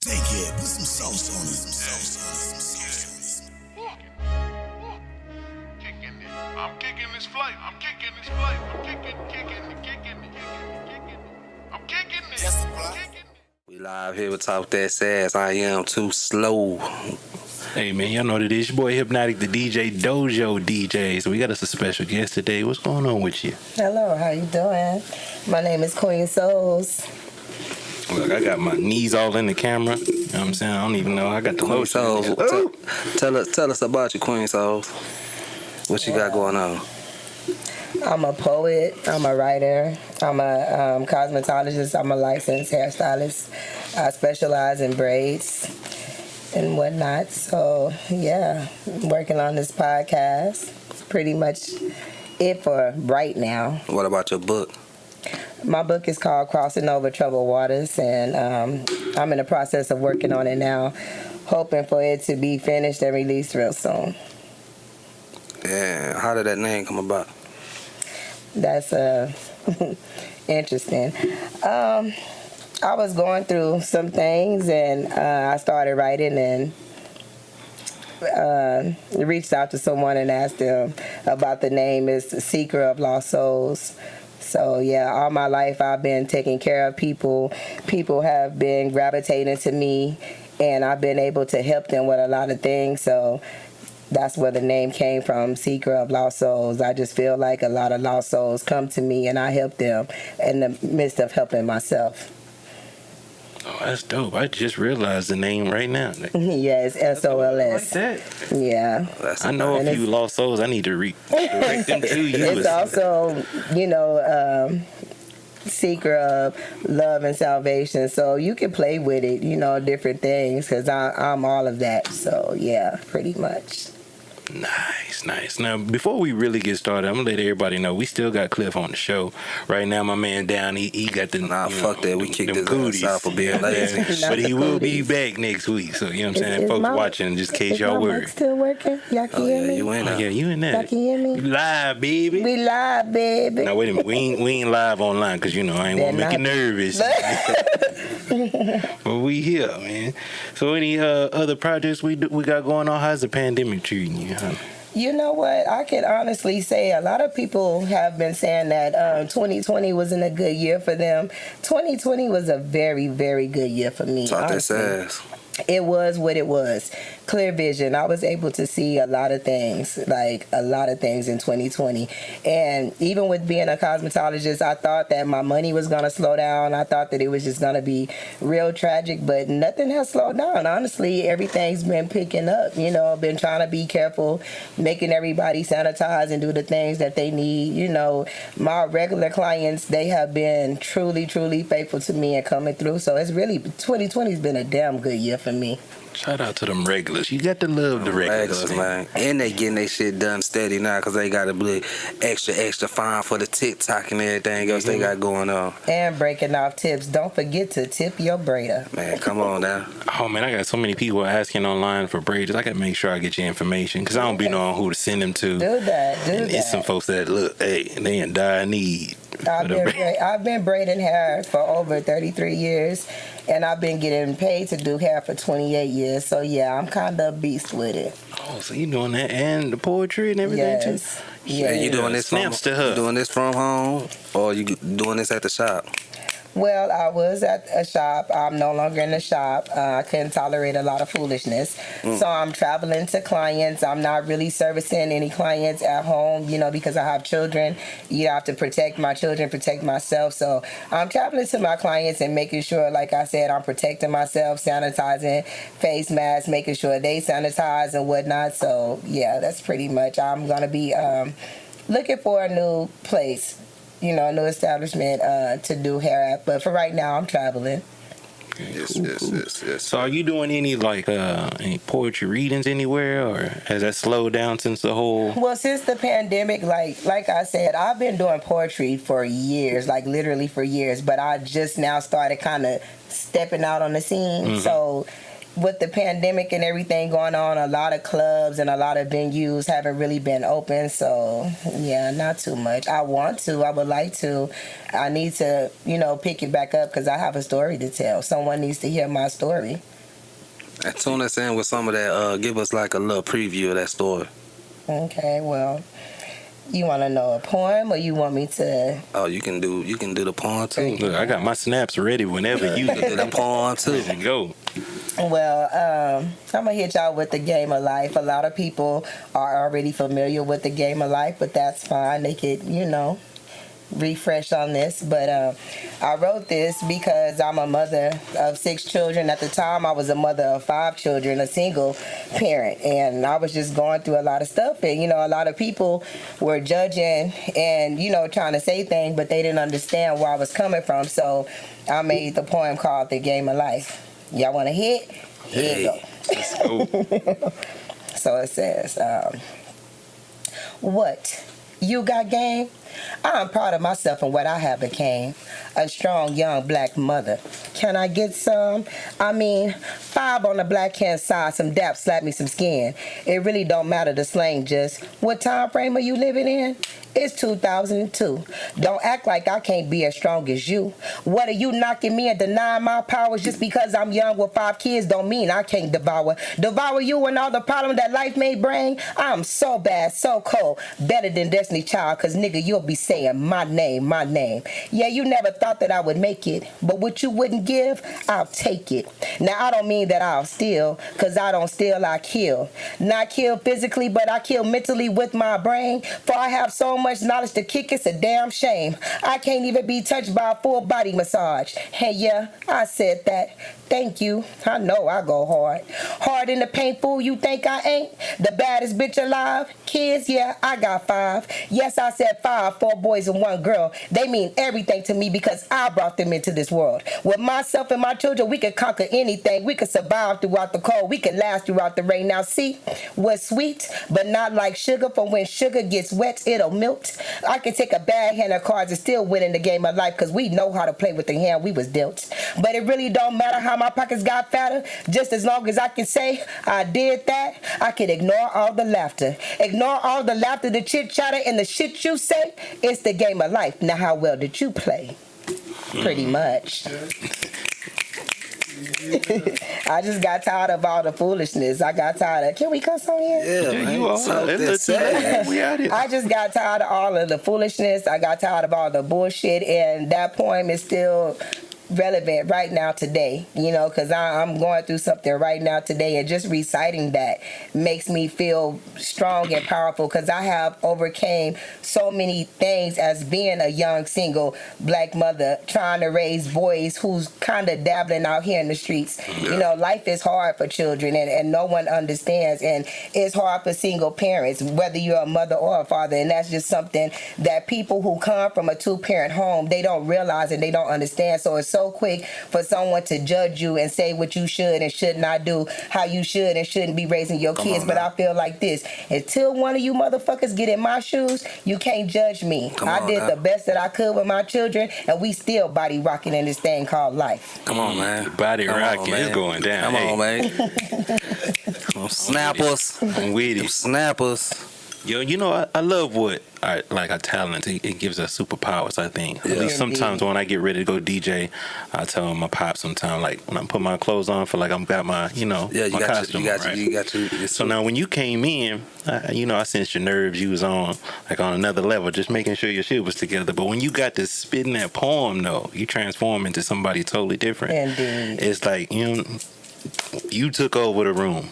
Take it, put some sauce on it, some sauce on it. Kicking it. I'm kicking this flight. I'm kicking this flight. I'm kicking it. I'm kicking it. We live here with Talk That Sass. I am too slow. Hey man, y'all know what it is. Your boy Hypnotic, the DJ Dojo DJ. So we got us a special guest today. What's going on with you? Hello, how you doing? My name is Queen Souls. Look, I got my knees all in the camera. You know what I'm saying? I don't even know. I got the Queen motion. Souls. Tell us about you, Queen Souls. What you got going on? I'm a poet. I'm a writer. I'm a cosmetologist. I'm a licensed hairstylist. I specialize in braids and whatnot. So, yeah, working on this podcast. Pretty much it for right now. What about your book? My book is called Crossing Over Troubled Waters, and I'm in the process of working on it now, hoping for it to be finished and released real soon. Yeah, how did that name come about? That's interesting. I was going through some things, and I started writing and reached out to someone and asked them about the name. It's Seeker of Lost Souls. So, yeah, all my life I've been taking care of people. People have been gravitating to me, and I've been able to help them with a lot of things. So that's where the name came from, Seeker of Lost Souls. I just feel like a lot of lost souls come to me, and I help them in the midst of helping myself. Oh, that's dope. I just realized the name right now. Yeah, it's SOLS. Like that. Yeah. I know a few lost souls. I need to redirect them to you. It's also, seeker of love and salvation. So you can play with it, different things, because I'm all of that. So, yeah, pretty much. Nice. Now, before we really get started, I'm going to let everybody know we still got Cliff on the show. Right now, my man down, he got the... fuck that. We kicked his ass out for being lazy. But he will be back next week. So, you know what I'm saying? Folks watching, just in case y'all worry. Is still working? Y'all can hear me? You in there. Yeah, you in there. Y'all can hear me? We live, baby. We live, baby. Now, wait a minute. We ain't live online because, I ain't want to make you nervous. But we here, man. So, any other projects we got going on? How's the pandemic treating you? Huh? You know what? I can honestly say a lot of people have been saying that 2020 wasn't a good year for them. 2020 was a very, very good year for me. Talk that sass. It was what it was. Clear vision. I was able to see a lot of things in 2020. And even with being a cosmetologist, I thought that my money was going to slow down. I thought that it was just going to be real tragic, but nothing has slowed down. Honestly, everything's been picking up. I've been trying to be careful, making everybody sanitize and do the things that they need. My regular clients, they have been truly, truly faithful to me and coming through. So it's really, 2020 has been a damn good year for me. Shout out to them regulars. You got to love the regulars, man. And they getting their shit done steady now because they got to be extra fine for the TikTok and everything else they got going on. And breaking off tips. Don't forget to tip your braider. Man, come on now. Oh, man, I got so many people asking online for braids. I got to make sure I get your information because I don't be knowing who to send them to. Do that. It's some folks that, look, hey, they in dire need. I've been braiding hair for over 33 years, and I've been getting paid to do hair for 28 years. So, yeah, I'm kind of a beast with it. Oh, so you doing that and the poetry and everything, too? Yeah. You doing this Snaps to her. You doing this from home, or you doing this at the shop? Well, I was at a shop. I'm no longer in the shop. I couldn't tolerate a lot of foolishness. So I'm traveling to clients. I'm not really servicing any clients at home, because I have children. You have to protect my children, protect myself. So I'm traveling to my clients and making sure, like I said, I'm protecting myself, sanitizing, face masks, making sure they sanitize and whatnot. So, yeah, that's pretty much. I'm going to be looking for a new place. A new establishment to do hair at. But for right now, I'm traveling. Yes. So are you doing any any poetry readings anywhere, or has that slowed down since the whole... Well, since the pandemic, like I said, I've been doing poetry for years, literally for years, but I just now started kind of stepping out on the scene. Mm-hmm. So with the pandemic and everything going on, a lot of clubs and a lot of venues haven't really been open. So, yeah, not too much. I would like to. I need to, pick it back up because I have a story to tell. Someone needs to hear my story. And tune us in with some of that. Give us like a little preview of that story. Okay, well, you want to know a poem, or you want me to? Oh, you can do the poem too. Look, I got my snaps ready whenever you do the poem too. Ready to go. Well, I'm gonna hit y'all with the game of life. A lot of people are already familiar with the game of life, but that's fine. They could, refresh on this. But I wrote this because I'm a mother of 6 children. At the time, I was a mother of 5 children, a single parent, and I was just going through a lot of stuff. And a lot of people were judging and trying to say things, but they didn't understand where I was coming from. So I made the poem called "The Game of Life." Y'all want to hit? Here you go. Let's go. So it says, what? You got game? I'm proud of myself and what I have became. A strong young black mother. Can I get some? 5 on the black hand side, some dap, slap me some skin. It really don't matter the slang, just what time frame are you living in? It's 2002. Don't act like I can't be as strong as you. What are you knocking me and denying my powers just because I'm young with 5 kids don't mean I can't devour you and all the problems that life may bring. I'm so bad, so cold, better than Destiny Child, cause nigga you'll be saying my name. Yeah, you never thought that I would make it, but what you wouldn't give, I'll take it. Now I don't mean that I'll steal, cause I don't steal, I kill. Not kill physically, but I kill mentally with my brain, for I have so much knowledge to kick, it's a damn shame. I can't even be touched by a full body massage. Hey, yeah, I said that. Thank you. I know I go hard. Hard in the paint, fool, you think I ain't? The baddest bitch alive? Kids, yeah, I got 5. Yes, I said 5, 4 boys and 1 girl. They mean everything to me because I brought them into this world. With myself and my children, we could conquer anything. We could survive throughout the cold. We could last throughout the rain. Now see, what's sweet, but not like sugar, for when sugar gets wet, it'll melt. I could take a bad hand of cards and still win in the game of life because we know how to play with the hand we was dealt. But it really don't matter how my pockets got fatter, just as long as I can say I did that. I can ignore all the laughter, the chit chatter and the shit you say. It's the game of life. Now how well did you play? Pretty much. I just got tired of all the foolishness. I got tired of, can we cuss on here? Yeah, man. You all we out here. I just got tired of all of the foolishness. I got tired of all the bullshit, and that poem is still relevant right now today, because I'm going through something right now today, and just reciting that makes me feel strong and powerful because I have overcame so many things as being a young single black mother trying to raise boys who's kind of dabbling out here in the streets. Life is hard for children, and no one understands, and it's hard for single parents, whether you're a mother or a father, and that's just something that people who come from a 2-parent home, they don't realize and they don't understand. So it's so quick for someone to judge you and say what you should and should not do, how you should and shouldn't be raising your kids. But I feel like this: until one of you motherfuckers get in my shoes, you can't judge me. I did the best that I could with my children, and we still body rocking in this thing called life. Come on, man. Body rocking is going down. Come on, man. Snappers. I'm with it. Snappers. Yo, I love what our talent. It gives us superpowers, I think. At least sometimes when I get ready to go DJ, I tell my pop sometimes, like when I put my clothes on, feel like I'm got my, my costume. You got you. So now when you came in, I sensed your nerves. You was on another level, just making sure your shit was together. But when you got to spitting that poem, though, you transform into somebody totally different. Indeed. It's like, you took over the room.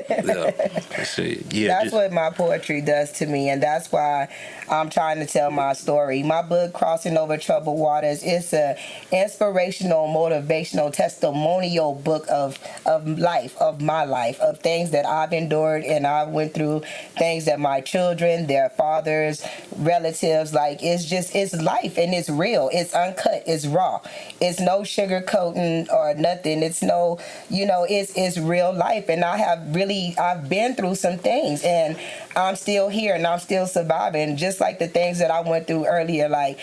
That's what my poetry does to me, and that's why I'm trying to tell my story. My book, Crossing Over Troubled Waters, is a inspirational, motivational, testimonial book of life, of my life, of things that I've endured and I went through, things that my children, their fathers, relatives, it's life, and it's real, it's uncut, it's raw, it's no sugarcoating or nothing, it's no, it's real life, and I've been through some things, and I'm still here, and I'm still surviving, just like the things that I went through earlier, like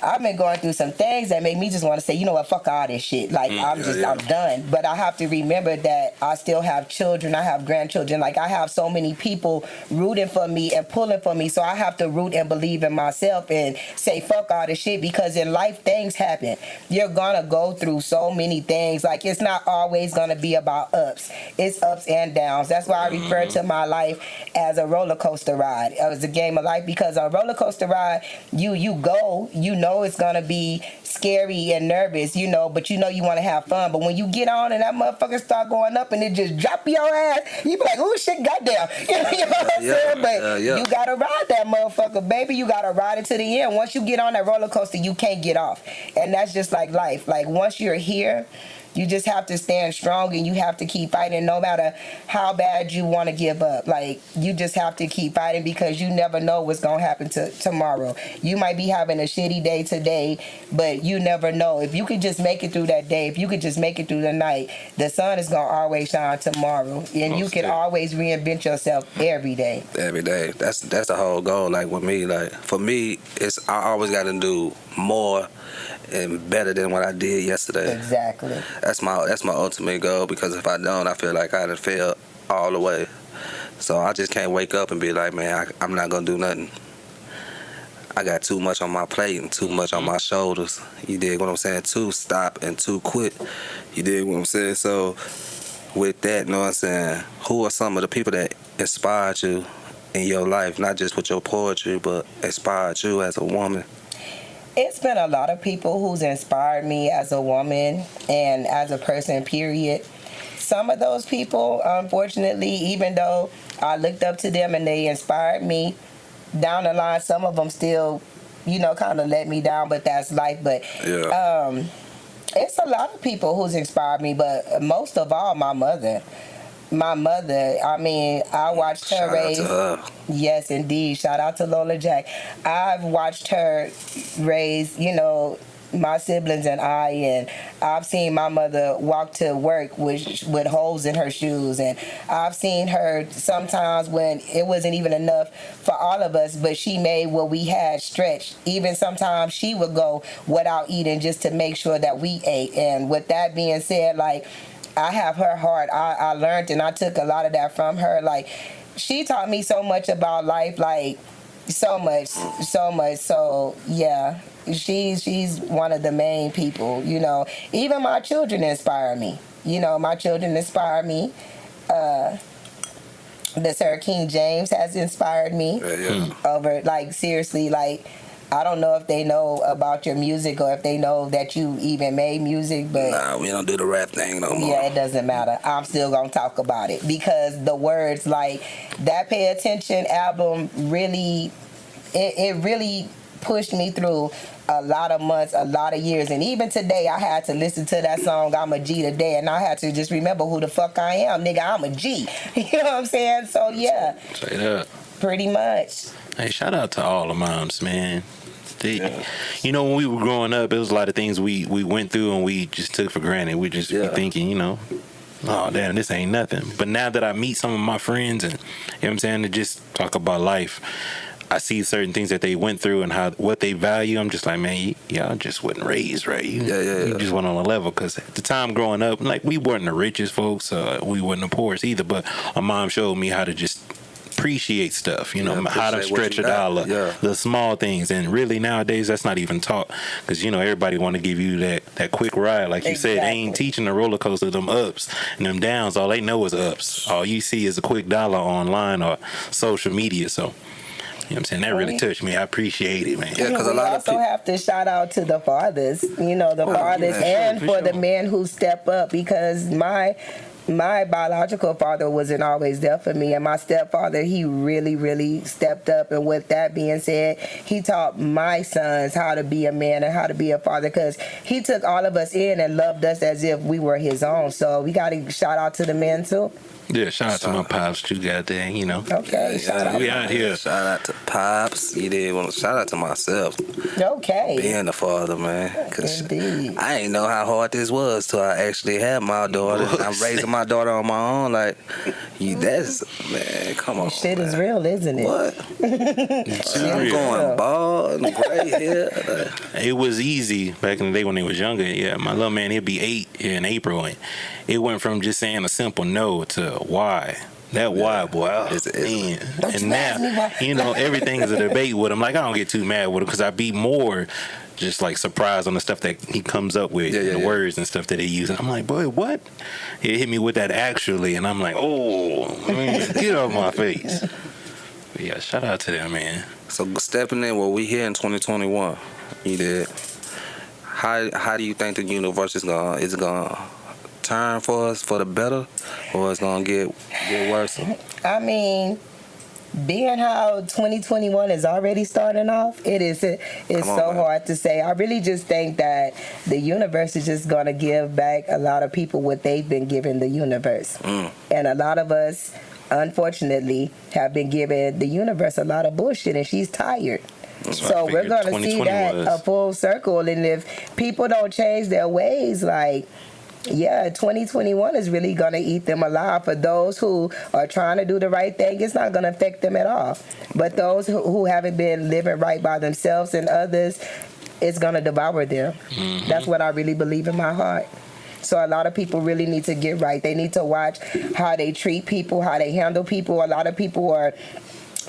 I've been going through some things that make me just want to say, you know what, fuck all this shit. Like, I'm done. But I have to remember that I still have children. I have grandchildren. Like, I have so many people rooting for me and pulling for me. So I have to root and believe in myself and say, fuck all this shit. Because in life, things happen. You're going to go through so many things. Like, it's not always going to be about ups. It's ups and downs. That's why I refer to my life as a roller coaster ride. It was a game of life, because on a roller coaster ride, you go, you know it's gonna be scary and nervous, you know, but you know you want to have fun. But when you get on and that motherfucker start going up and it just drop your ass, you be like, oh shit, goddamn. You know what I'm saying? But you gotta ride that motherfucker, baby. You gotta ride it to the end. Once you get on that roller coaster, you can't get off. And that's just like life. Like, once you're here, you just have to stand strong, and you have to keep fighting no matter how bad you want to give up. Like, you just have to keep fighting, because you never know what's going to happen tomorrow. You might be having a shitty day today, but you never know. If you could just make it through that day, if you could just make it through the night, the sun is going to always shine tomorrow. And you can always reinvent yourself every day. Every day. That's the whole goal. Like, with me, like, for me, it's I always got to do more and better than what I did yesterday. Exactly. That's my ultimate goal, because if I don't, I feel like I done failed all the way. So I just can't wake up and be like, man, I'm not gonna do nothing. I got too much on my plate and too much on my shoulders. You dig what I'm saying? Too stop and too quit. You dig what I'm saying? So with that, you know what I'm saying, who are some of the people that inspired you in your life, not just with your poetry, but inspired you as a woman? It's been a lot of people who's inspired me as a woman and as a person, period. Some of those people, unfortunately, even though I looked up to them and they inspired me, down the line, some of them still, you know, kind of let me down, but that's life. But it's a lot of people who's inspired me, but most of all, my mother. My mother, I mean, I watched her raise. Shout out to her. Yes, indeed. Shout out to Lola Jack. I've watched her raise, you know, my siblings and I, and I've seen my mother walk to work with holes in her shoes, and I've seen her sometimes when it wasn't even enough for all of us, but she made what we had stretch. Even sometimes she would go without eating just to make sure that we ate. And with that being said, like, I have her heart. I learned and I took a lot of that from her. Like, she taught me so much about life, like, so much. So, yeah, she's one of the main people, you know. Even my children inspire me. You know, my children inspire me. The Sir King James has inspired me. Over, like, seriously, like, I don't know if they know about your music or if they know that you even made music, but nah, we don't do the rap thing no more. Yeah, it doesn't matter. I'm still gonna talk about it, because the words, like, that Pay Attention album really, it really pushed me through a lot of months, a lot of years, and even today I had to listen to that song, I'm a G today, and I had to just remember who the fuck I am, nigga. I'm a G. You know what I'm saying? So yeah, straight up, pretty much. Hey, shout out to all the moms, man. You know, when we were growing up, it was a lot of things we went through and we just took for granted. We just be thinking, you know, oh damn, this ain't nothing. But now that I meet some of my friends and, you know what I'm saying, to just talk about life, I see certain things that they went through and what they value. I'm just like, man, y'all just wasn't raised right. You just went on a level, because at the time growing up, like, we weren't the richest folks, we weren't the poorest either. But my mom showed me how to just appreciate stuff, you know, how to stretch a dollar, the small things. And really nowadays that's not even taught, because, you know, everybody want to give you that quick ride, like you said. They ain't teaching the roller coaster, them ups and them downs. All they know is ups. All you see is a quick dollar online or social media. So, you know what I'm saying, that really touched me. I appreciate it, man. Yeah, because a lot of people have to shout out to the fathers, you know, the fathers, and for the men who step up, because my biological father wasn't always there for me, and my stepfather, he really, really stepped up. And with that being said, he taught my sons how to be a man and how to be a father, because he took all of us in and loved us as if we were his own. So we got to shout out to the men too. Yeah, shout out to my pops too, goddamn, you know. Okay, we out here. Shout out to pops. You did want to shout out to myself. Okay. Being a father, man. 'Cause indeed. I ain't know how hard this was till I actually had my daughter. I'm raising my my daughter on my own, like, that's, man, come on. Shit man. is real, isn't it? What? I'm going bald and gray hair. It was easy back in the day when they was younger. Yeah, my little man, he'll be 8 in April, and it went from just saying a simple no to why. That why, boy, man. And now, you know, everything is a debate with him. Like, I don't get too mad with him because I be more just like surprised on the stuff that he comes up with, the words and stuff that he uses. I'm like, boy, what? He hit me with that actually, and I'm like, oh, man, get off my face. But yeah, shout out to them, man. So stepping in what we here in 2021, you did. How do you think the universe is gonna turn for us for the better, or it's gonna get worse? I mean, being how 2021 is already starting off, it's so hard to say. I really just think that the universe is just gonna give back a lot of people what they've been giving the universe, and a lot of us, unfortunately, have been giving the universe a lot of bullshit, and she's tired. So we're going to see that a full circle. And if people don't change their ways, like, yeah, 2021 is really going to eat them alive. For those who are trying to do the right thing, it's not going to affect them at all. But those who haven't been living right by themselves and others, it's going to devour them. That's what I really believe in my heart. So a lot of people really need to get right. They need to watch how they treat people, how they handle people. A lot of people are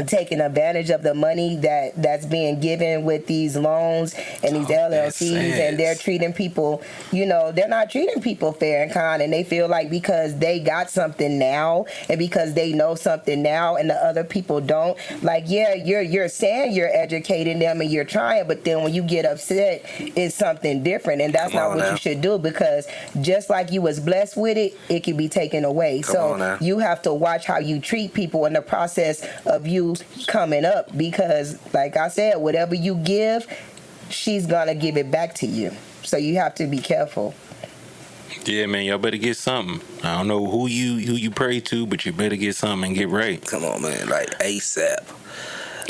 taking advantage of the money that's being given with these loans and these LLCs, and they're treating people, you know, they're not treating people fair and kind, and they feel like because they got something now and because they know something now and the other people don't, like, yeah, you're saying you're educating them and you're trying, but then when you get upset, it's something different, and that's not what you should do, because just like you was blessed with it, it can be taken away. So you have to watch how you treat people in the process of you coming up, because like I said, whatever you give, she's gonna give it back to you. So you have to be careful. Yeah, man, y'all better get something. I don't know who you pray to, but you better get something and get right. Come on, man, like ASAP.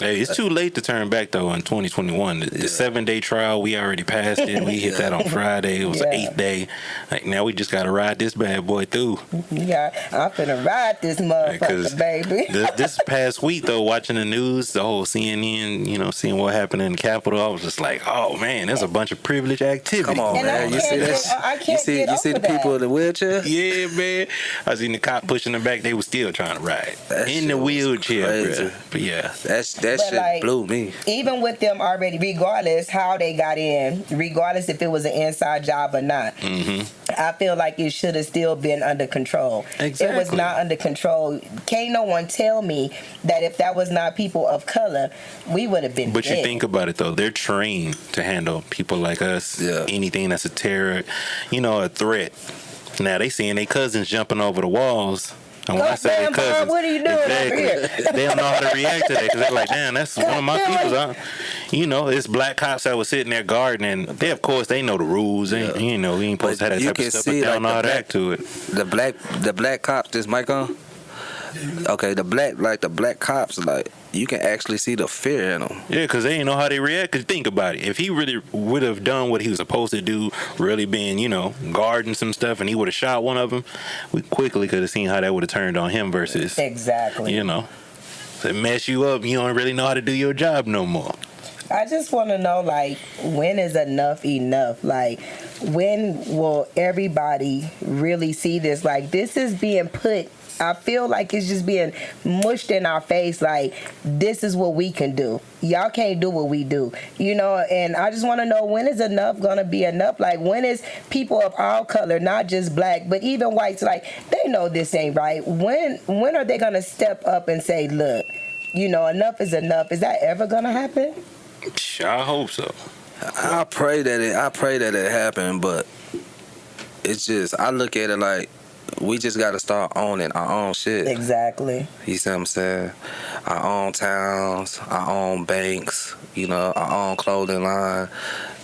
Hey, it's too late to turn back though in 2021. The 7-day trial, we already passed it. We hit that on Friday. It was the 8th day. Like, now we just gotta ride this bad boy through. Yeah, I'm finna ride this motherfucker, baby. This past week though, watching the news, the whole CNN, you know, seeing what happened in the Capitol, I was just like, oh man, there's a bunch of privileged activity. Come on, man, you see that? You see the people in the wheelchair? Yeah, man. I seen the cop pushing them back. They was still trying to ride in the wheelchair, bro. But yeah, that shit like, blew me. Even with them already, regardless how they got in, regardless if it was an inside job or not, I feel like it should have still been under control. Exactly. It was not under control. Can't no one tell me that if that was not people of color, we would have been dead. You think about it though, they're trained to handle people like us. Anything that's a terror, you know, a threat. Now they seeing their cousins jumping over the walls. And when I say their cousins, what are you doing over here? They don't know how to react to that, because they're like, damn, that's one of my people. You know, it's black cops that was sitting there guarding, and they, of course, they know the rules. And, you know, we ain't supposed to have that type of stuff, but they don't know how to act to it. The black cops, this mic on? Okay, the black cops, like, you can actually see the fear in them. Yeah, because they didn't know how they react. Because think about it. If he really would have done what he was supposed to do, really being, you know, guarding some stuff, and he would have shot one of them, we quickly could have seen how that would have turned on him versus, you know, to mess you up. You don't really know how to do your job no more. I just want to know, like, when is enough enough? Like, when will everybody really see this? Like, this is being put, I feel like it's just being mushed in our face, like, this is what we can do. Y'all can't do what we do, you know? And I just want to know, when is enough gonna be enough? Like, when is people of all color, not just black, but even whites, like, they know this ain't right. When are they gonna step up and say, look, you know, enough is enough? Is that ever gonna happen? I hope so. I pray that it happen, but it's just, I look at it like, we just got to start owning our own shit. Exactly. You see what I'm saying? Our own towns, our own banks, you know, our own clothing line.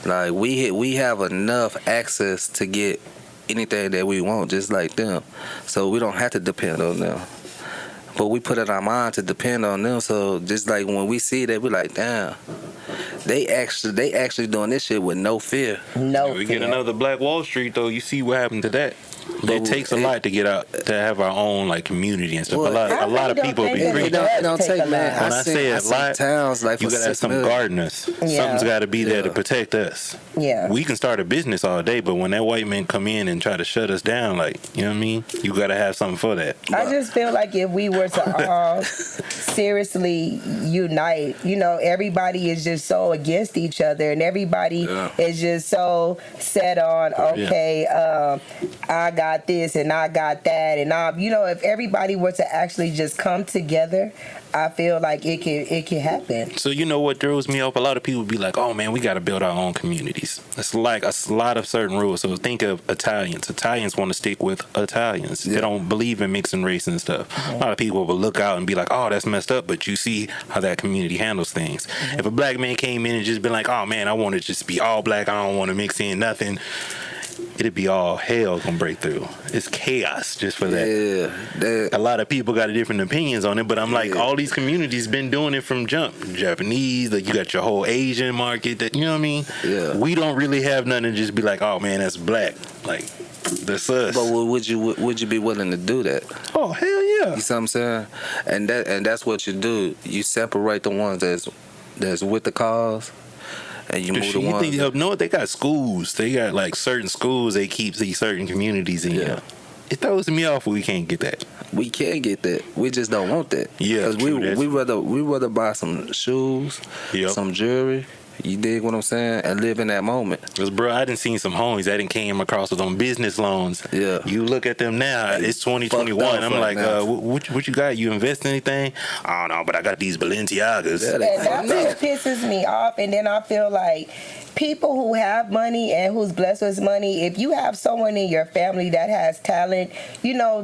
Like, we have enough access to get anything that we want, just like them. So we don't have to depend on them. but we put it in our mind to depend on them. So just like when we see that, we like, damn, they actually doing this shit with no fear. No We fear. get another Black Wall Street though. You see what happened to that. But It takes a lot to get out to have our own like community and stuff. Well, a lot of people be it free. Don't take take a man. lot. When I say a seen lot, towns like You for gotta have 6 some million. gardeners. Yeah. Something's got to be there to Yeah. protect us. Yeah. We can start a business all day, but when that white man come in and try to shut us down, like, you know what I mean? You got to have something for that. I just feel like if we were to all seriously unite, everybody is just so against each other, and everybody is just so set on, okay, I got this and I got that, and if everybody were to actually just come together, I feel like it could happen. So you know what throws me off? A lot of people be like, "Oh man, we got to build our own communities." It's like a lot of certain rules. So think of Italians. Italians want to stick with Italians. Yeah. They don't believe in mixing race and stuff. A lot of people will look out and be like, "Oh, that's messed up," but you see how that community handles things. If a black man came in and just been like, "Oh man, I want to just be all black. I don't want to mix in nothing," it'd be all hell gonna break through. It's chaos just for that. Yeah, A lot of people got different opinions on it, but I'm like, all these communities been doing it from jump. Japanese, like you got your whole Asian market. That, you know what I mean? Yeah. We don't really have nothing to just be like, oh man, that's black. Like, that's us. but would you be willing to do that? Oh hell yeah! You see what I'm saying? And that's what you do. You separate the ones that's with the cause, and you move the You ones. think up north they got schools? They got like certain schools they keep these certain communities in. Yeah. It throws me off when we can't get that. We can get that. We just don't want that. Yeah, because true, that's- we rather buy some shoes, Yep. some jewelry. You dig what I'm saying? And live in that moment. Cause bro, I didn't seen some homies I didn't came across with on business loans. Yeah. You look at them now. It's 2021. Fucked up I'm right like, now. what you got? You invest in anything? I don't know, but I got these Balenciagas. Yeah, they And that's what pisses me off. And then I feel like people who have money and who's blessed with money, if you have someone in your family that has talent,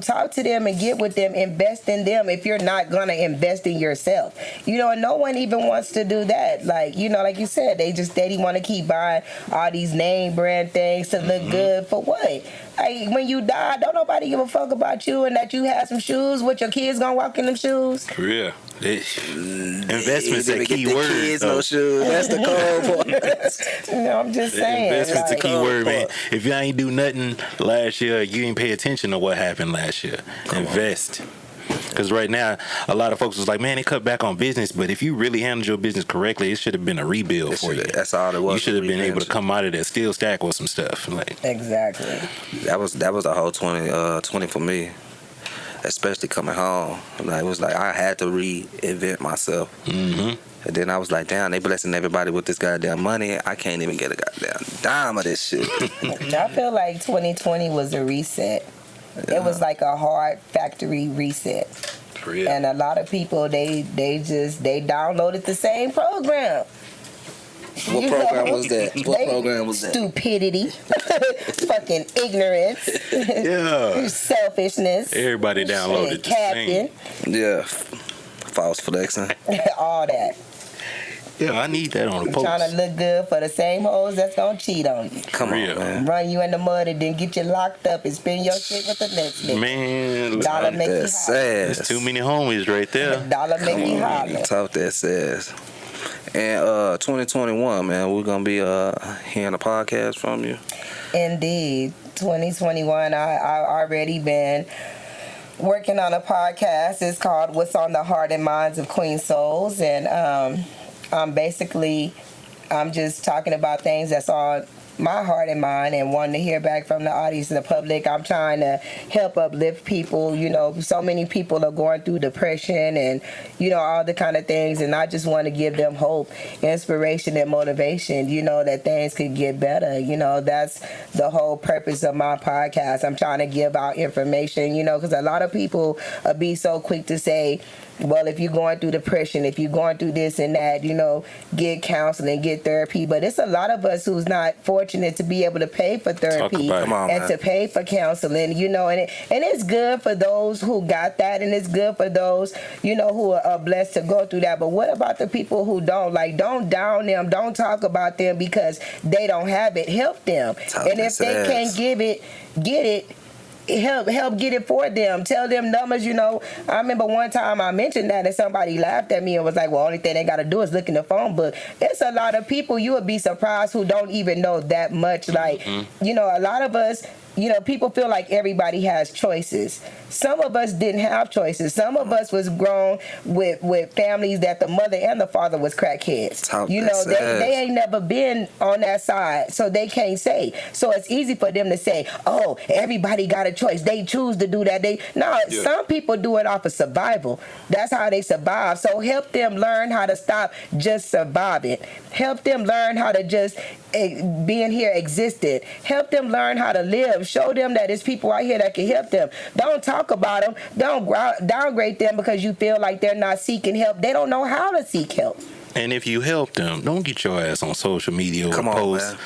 talk to them and get with them, invest in them if you're not going to invest in yourself. And no one even wants to do that. Like, like you said, they just steady want to keep buying all these name brand things to look good. For what? Like, when you die, don't nobody give a fuck about you and that you have some shoes. What, your kids gonna walk in them shoes? Yeah. Investment's They a get key the word. kids though. no shoes. That's the cold part. I'm just saying. Investment's a like, key word, man. If you ain't do nothing last year, you ain't pay attention to what happened last year. Invest. Because right now, a lot of folks was like, man, they cut back on business, but if you really handled your business correctly, it should have been a rebuild for you. That's all it was. You should have been able to reinvention. come out of that still stack with some stuff. Like, Exactly. That was the whole 20 for me, especially coming home. Like, it was like I had to reinvent myself. mm-hmm. And then I was like, damn, they blessing everybody with this goddamn money. I can't even get a goddamn dime of this shit. I feel like 2020 was a reset. It was like a hard factory reset. For real. And a lot of people, they downloaded the same program. What program was that? What program was that? Stupidity, fucking ignorance, Yeah. selfishness, Everybody downloaded the same. captain, Yeah. False flexing. all that. Yeah, I need that on the post. Trying to look good for the same hoes that's gonna cheat on you. Come on, Real. man. Run you in the mud and then get you locked up and spend your shit with the next nigga. Man, Dollar make you That's holler. sad. there's too many homies right there. Dollar make you holler. Talk that says. And 2021, man, we're gonna be hearing a podcast from you. Indeed. 2021, I already been working on a podcast. It's called What's on the Heart and Minds of Queen Souls. And I'm just talking about things that's on my heart and mind and wanting to hear back from the audience and the public. I'm trying to help uplift people. So many people are going through depression and, all the kind of things. And I just want to give them hope, inspiration, and motivation, that things could get better. That's the whole purpose of my podcast. I'm trying to give out information, because a lot of people be so quick to say, well, if you're going through depression, if you're going through this and that, get counseling, get therapy. But it's a lot of us who's not fortunate to be able to pay for therapy about it. Come on, and man. to pay for counseling, and it's good for those who got that, and it's good for those, who are blessed to go through that. But what about the people who don't? Like, don't down them, don't talk about them because they don't have it. Help them. Talk And that if they sass. can't get it, help get it for them. Tell them numbers. I remember one time I mentioned that and somebody laughed at me and was like, well, only thing they got to do is look in the phone book. It's a lot of people you would be surprised who don't even know that much. Like, a lot of us, people feel like everybody has choices. Some of us didn't have choices. Some of us was grown with families that the mother and the father was crackheads. They ain't never been on that side, so they can't say. So it's easy for them to say, oh, everybody got a choice. They choose to do that. Some people do it off of survival. That's how they survive. So help them learn how to stop just surviving. Help them learn how to just being here existed. Help them learn how to live. Show them that there's people out here that can help them. Don't talk about them. Don't downgrade them because you feel like they're not seeking help. They don't know how to seek help. And if you help them, don't get your ass on social media or post.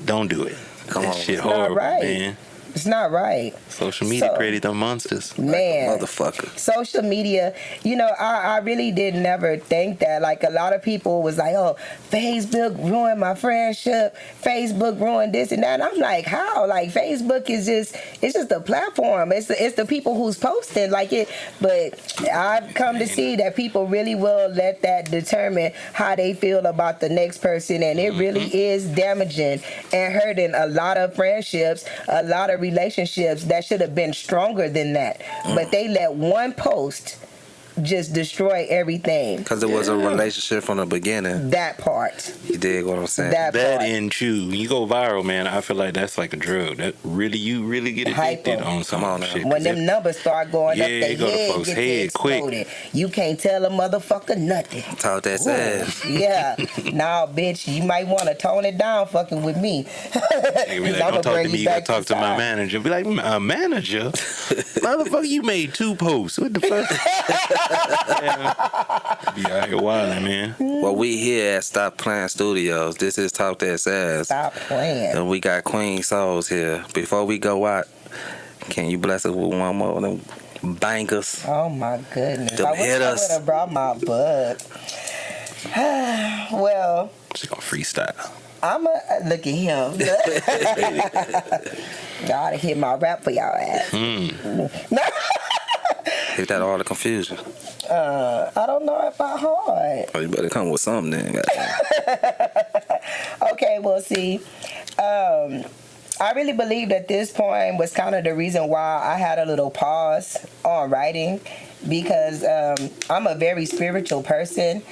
Don't do it. That shit horrible, man. It's not right. Social media created them monsters. Man. Like motherfucker. Social media, I really did never think that. Like, a lot of people was like, oh, Facebook ruined my friendship. Facebook ruined this and that. And I'm like, how? Like, Facebook is just a platform. It's the people who's posting like it. But I've come to see that people really will let that determine how they feel about the next person. And it really is damaging and hurting a lot of friendships, a lot of relationships that should have been stronger than that. But they let one post just destroy everything. Because it was a relationship from the beginning. That part. You dig what I'm saying? That and chew. You go viral, man. I feel like that's like a drug. That you really get addicted on some shit. When them numbers start going up, they go to folks' head quick. You can't tell a motherfucker nothing. Talk that ass. Yeah. Nah, bitch, you might want to tone it down fucking with me. Be like, don't talk to me. You gotta talk to my manager. Be like, a manager? Motherfucker, you made 2 posts. What the fuck? Be out here wilding, man. Well, we here at Stop Playing Studios. This is Talk That Sass. Stop playing. And we got Queen Souls here. Before we go out, can you bless us with one more of them bangers? Oh my goodness. Them I wish I would have brought my book. Well, She's gonna freestyle. Look at him. Y'all to hit my rap for y'all ass. Is that all the confusion? I don't know if I heard. Oh, you better come with something then. Okay, well, see, I really believe that this poem was kind of the reason why I had a little pause on writing, because I'm a very spiritual person.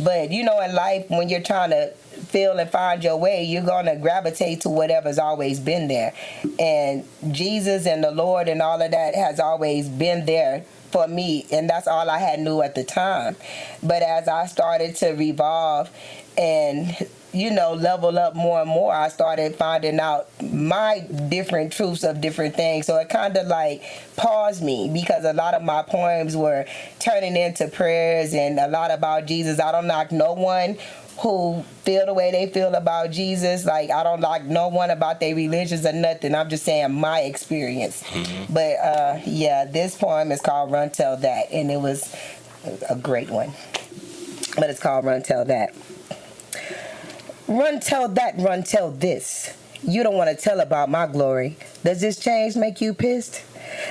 But, in life, when you're trying to feel and find your way, you're going to gravitate to whatever's always been there. And Jesus and the Lord and all of that has always been there for me, and that's all I had knew at the time. But as I started to revolve and level up more and more, I started finding out my different truths of different things. So it kind of like paused me, because a lot of my poems were turning into prayers and a lot about Jesus. I don't knock no one who feel the way they feel about Jesus. Like, I don't like no one about their religions or nothing. I'm just saying my experience. But this poem is called Run Tell That, and it was a great one. But it's called Run Tell That. Run tell that, run tell this. You don't want to tell about my glory. Does this change make you pissed?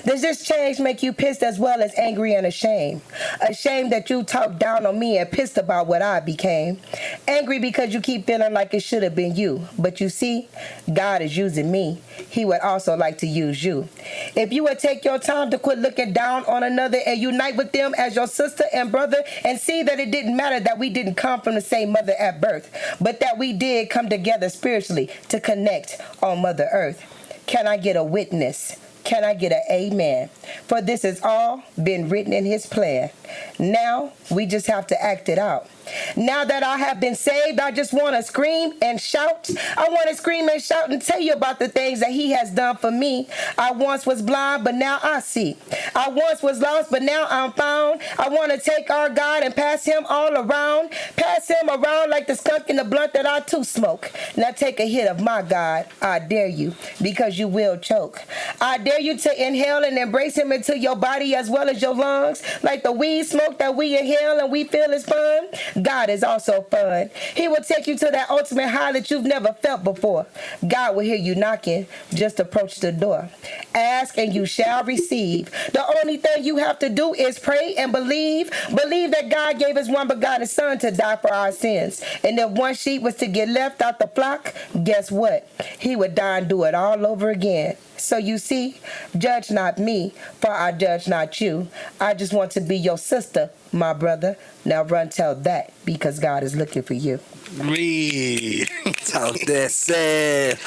Does this change make you pissed as well as angry and ashamed? Ashamed that you talked down on me and pissed about what I became. Angry because you keep feeling like it should have been you. But you see, God is using me. He would also like to use you. If you would take your time to quit looking down on another and unite with them as your sister and brother, and see that it didn't matter that we didn't come from the same mother at birth, but that we did come together spiritually to connect on Mother Earth. Can I get a witness? Can I get an amen? For this has all been written in his plan. Now we just have to act it out. Now that I have been saved, I just want to scream and shout. I want to scream and shout and tell you about the things that he has done for me. I once was blind, but now I see. I once was lost, but now I'm found. I want to take our God and pass him all around. Pass him around like the skunk in the blunt that I too smoke. Now take a hit of my God. I dare you, because you will choke. I dare you to inhale and embrace him him into your body as well as your lungs. Like the weed smoke that we inhale and we feel is fun, God is also fun. He will take you to that ultimate high that you've never felt before. God will hear you knocking. Just approach the door. Ask and you shall receive. The only thing you have to do is pray and believe. Believe that God gave his one begotten son to die for our sins. And if one sheep was to get left out the flock, guess what? He would die and do it all over again. So you see, judge not me, for I judge not you. I just want to be your sister, my brother. Now run tell that, because God is looking for you. Me. Talk that sad.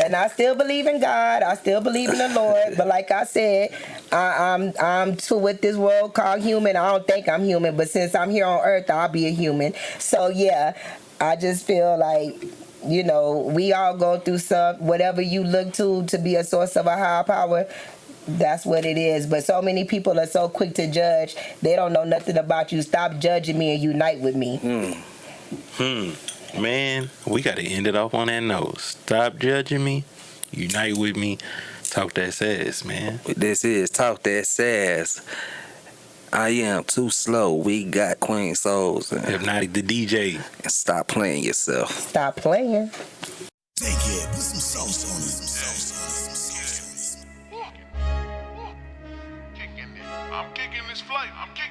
And I still believe in God. I still believe in the Lord. But like I said, I'm to what this world called human. I don't think I'm human, but since I'm here on earth, I'll be a human. So yeah, I just feel like, you know, we all go through whatever you look to be a source of a higher power. That's what it is. But so many people are so quick to judge. They don't know nothing about you. Stop judging me and unite with me. Man, we got to end it off on that note. Stop judging me. Unite with me. Talk that sass, man. This is Talk That Sass. I am too slow. We got Queen Souls. If not, the DJ. And stop playing yourself. Stop playing. Take it. Put some sauce on it. Some sauce on it. Some sauce on it. Kicking it. I'm kicking this flight. I'm kicking